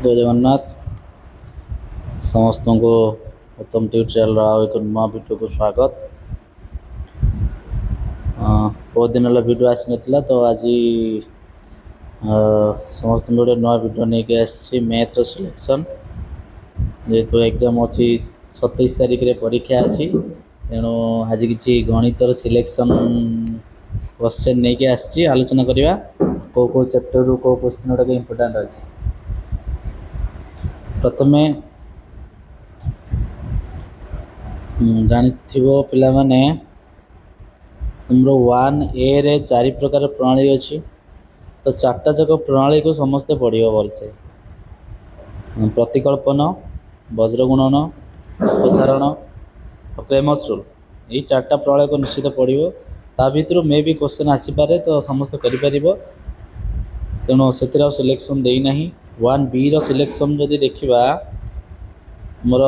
जय जगन्नाथ समस्त को उत्तम ट्यूटोरियल एक नुआ वीडियो को स्वागत। बहुत दिन है वीडियो आसी ना तो आज समस्त गोटे नुआ वीडियो नहीं आसी मैथ सिलेक्शन जेहेतु एग्जाम अच्छी 27 तारिख रे परीक्षा अच्छी तेणु आज किसी गणितर सिलेक्शन क्वेश्चन नहीं आसी आलोचना करवा कौ चैप्टर रू कौ क्वेश्चन गुड़ाक इम्पोर्टाट अच्छी। प्रथमे जानी पिला माने तुमरो 1A रे 4 प्रकार प्रणाली अच्छी तो 4टा जाक प्रणाली को समस्ते पढ़ियो भलसे प्रतिकल्पन वज्रगुणन अपसारण और क्रेमर्स रूल ये 4टा प्रणाली को निश्चित पढ़ियो ता भितर मे भी क्वेश्चन आसीपारे तो समस्त करि तेणु से सिलेक्शन देना 1B रो सिलेक्शन जदि देखा मोर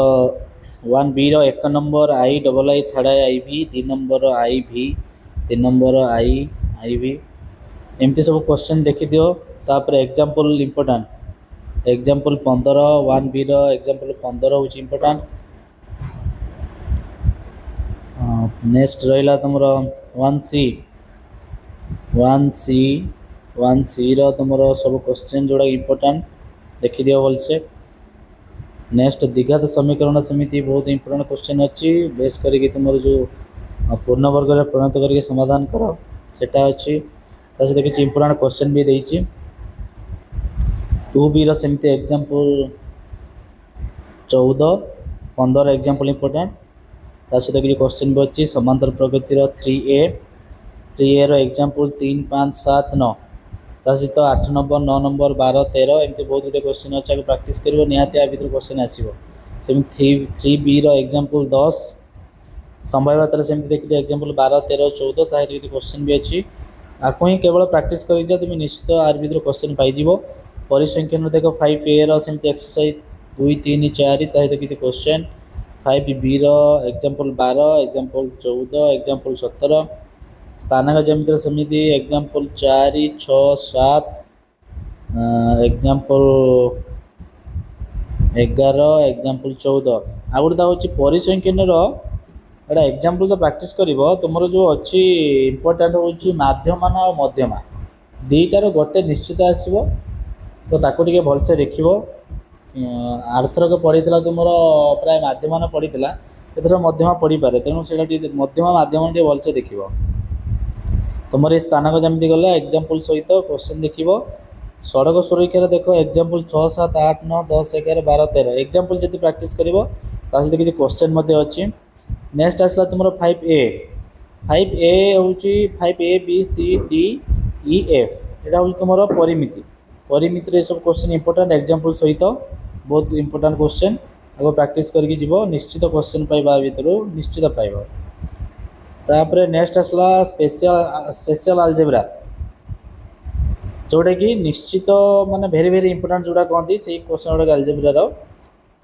1B रो 1 number II third IV 2 number IV 3 number IV एमती सब क्वेश्चन देखी दियो। तापर एग्जांपल इम्पोर्टेंट एग्जांपल 15 1B रो एग्जांपल 15 हूँ इम्पोर्टेंट। नेक्स्ट रहा तुम 1C रो तुम सब क्वेश्चन जोड़ा इम्पोर्टेंट देखी दियो भलसे। नेक्स्ट द्विघात समीकरण सेमती बहुत इंपोर्टेंट क्वेश्चन अच्छी बेस करके तुम जो पूर्ण वर्ग में परिणत करके समाधान कर सेटा अच्छी सहित किसी इंपोर्टेंट क्वेश्चन भी देती 2B रो सेमती एग्जांपल 14 15 एग्जांपल इंपोर्टेंट सहित किसी क्वेश्चन भी अच्छी समांतर प्रगतिर 3A रो एग्जांपल 3 5 7 9 सहित 8 नंबर 9 नंबर 12 13 एमती बहुत गुटे क्वेश्चन अच्छे आगे प्रैक्टिस कर निहाती भर क्वेश्चन आसो। 3B रो एग्जांपल 10 संभाव्यता सेमती देखिए एग्जांपल 12 13 14 सहित क्वेश्चन भी अच्छी आपको ही केवल प्रैक्टिस कर तुम निश्चित आर भर क्वेश्चन पाइज। परिसंख्यान देख 5A रो सेमती एक्सरसाइज 2 3 4 सहित किसी क्वेश्चन 5B रो एग्जांपल 12 एग्जांपल 14 एग्जांपल 17 स्थानांक जमिति सेमती एग्जांपल 4 6 7 एग्जांपल 11 एग्जांपल 14 आ गोटे हूँ परिसंख्यान एटा एग्जांपल तो प्रैक्टिस कर तुम जो अच्छी इम्पोर्टाट हूँ माध्यमान और मध्यमा दुईटार गोटे निश्चित आसो तो ताको टिके भलसे देख आरथरक पढ़ी तुम प्राय माध्यमान पढ़ी एथर मध्यमा पढ़ी पारे तेणु से मध्यमा माध्यम टे भलसे देख तुम ये स्थानक जमी गला एग्जांपल सहित क्वेश्चन देख सड़क सुरक्षा देख एग्जांपल 6 7 8 9 10 11 12 13 एग्जांपल जब प्रैक्टिस कर सहित किसी क्वेश्चन अच्छी। नेक्स्ट आसला तुम 5A हूँ 5A B C D E F यहाँ हूँ तुम परिमिति सब क्वेश्चन इंपोर्टेंट एग्जांपल सहित बहुत इंपोर्टेंट क्वेश्चन आगे प्रैक्टिस करके जीव निश्चित क्वेश्चन पाइबा भर निश्चित पाइब। तापर नेक्स्ट आसला स्पेशल अलजेब्रा जोटा कि निश्चित माने भेरी भेरी इंपोर्टेंट जोड़ा कहती से क्वेश्चन गुड़ाक अलजेब्रार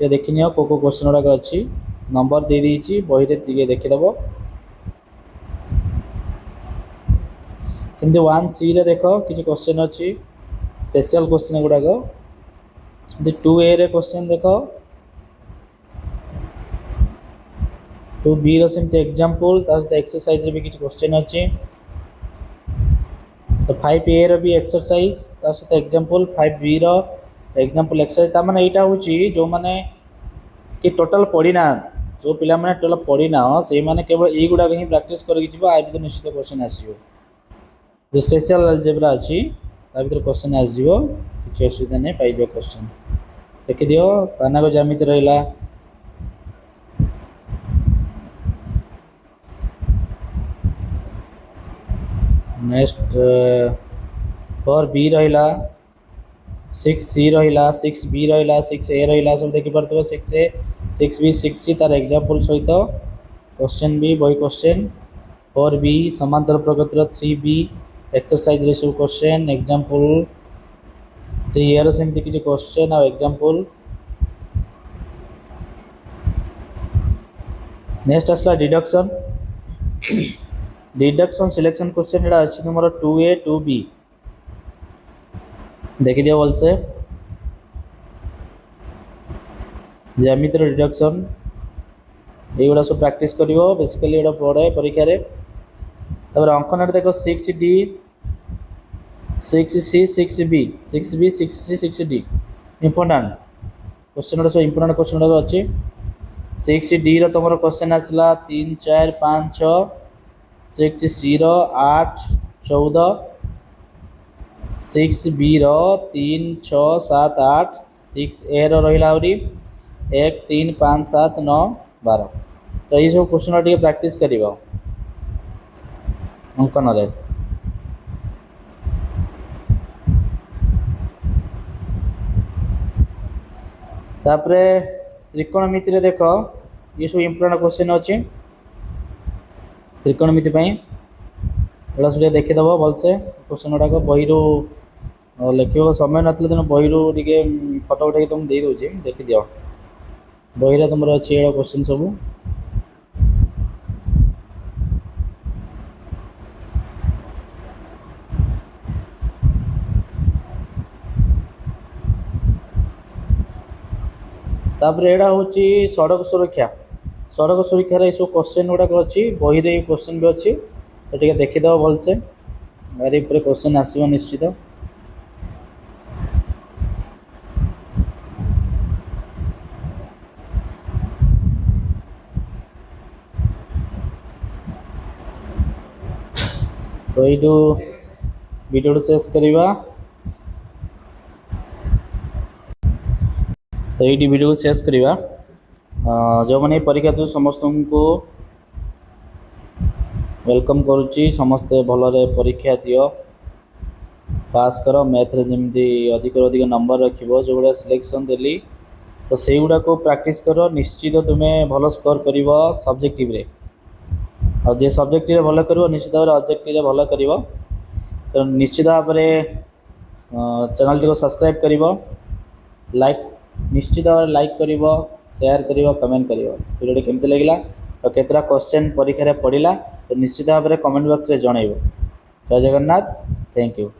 ये देखनी कौ क्वेश्चन गुड़ाक अच्छी नंबर दे दी बही रे देखीदेव। सेमती 1C रे देख किसी क्वेश्चन अच्छी स्पेशल क्वेश्चन गुड़ाक 2A रे क्वेश्चन देख 2B रो सेमती एग्जांपल एक्सरसाइज भी किसी क्वेश्चन अच्छी तो 5A रो भी एक्सरसाइज सहित एग्जांपल 5B रो एग्जांपल एक्सरसाइज तार यहाँ हूँ जो मैंने कि टोटाल पढ़ी ना जो पिला माने टोटाल पढ़ी ना से माने केवल यही गुड़ाक ही प्रैक्टिस करके आ भर निश्चित क्वेश्चन आसो। जो स्पेशल अलजेब्रा अच्छी भर क्वेश्चन आसो किसी असुविधा नहीं पाइब क्वेश्चन देखी दियो। स्थानक जमिति रहा नेक्स्ट 4B रहा 6C रहा 6B रहा 6A रहा सब देखिपे 6A 6B 6C तार एग्जांपल सहित क्वेश्चन भी बही क्वेश्चन 4B समांतर प्रगतिर 3B एक्सरसाइज रे सब क्वेश्चन एग्जांपल 3A सेमती किसी क्वेश्चन आ एग्जांपल। नेक्स्ट आसला डिडक्शन सिलेक्शन क्वेश्चन यहाँ अच्छी तुम 2A 2B देखी दिया भलसे ज्यामिति रिडक्शन एगुड़ा सब प्रैक्टिस कर बेसिकली एटा पड़े परीक्षा रे। तापर अंकन देख 6D 6C 6B 6B 6C 6D important question गुड़ा सब इम्पोर्टाट क्वेश्चन गुड़ा अच्छे। 6D तुम क्वेश्चन आसला 3 4 5 6 6C 8 14 6B 3 6 7 8 6A रहा 1 3 5 7 9 12 तो ये सब क्वेश्चन टे प्रैक्टिस कर अंकन रे। तापरे त्रिकोणमिति देख ये सब इम्पोर्टेंट क्वेश्चन अच्छे त्रिकोणमिति एड़ा सब देखीदेव भलसे क्वेश्चन गुड़ाक बही लिख समय ना तेना बही टे फटो उठे तुम दे दूसरी देखी बही तुम अच्छी एड़ा क्वेश्चन सब। तापर एड़ा हूँ सड़क सुरक्षा ये सब क्वेश्चन गुड़ाक अच्छी बही रे क्वेश्चन भी अच्छी तो टे देखीदेव भलसे बारी पर क्वेश्चन आसो निश्चित। तो ये वीडियो शेष करवा तो ये वीडियो शेष करवा जो मैंने परीक्षा दो समस्त को वेलकम करुच्ची समस्ते भलरे परीक्षा दियो पास कर मैथ रे जमी अधिक अधिक नंबर रखिबो जो गुड़ा सिलेक्शन देली तो से गुड़ा को प्रैक्टिस कर निश्चित तुम्हें भल स्कोर कर सब्जेक्टिव रे और जे सब्जेक्टिव भल कर निश्चित भाव ऑब्जेक्टिव भल कर तो निश्चित भाव चैनल टी को सब्सक्राइब कर लाइक निश्चित भाव लाइक कर शेयर कर कमेंट कर वीडियो केमती लगे और केतरा क्वेश्चन परीक्षा पड़ा तो निश्चित भाव कमेंट बॉक्स रे जनइब। जय जगन्नाथ थैंक यू।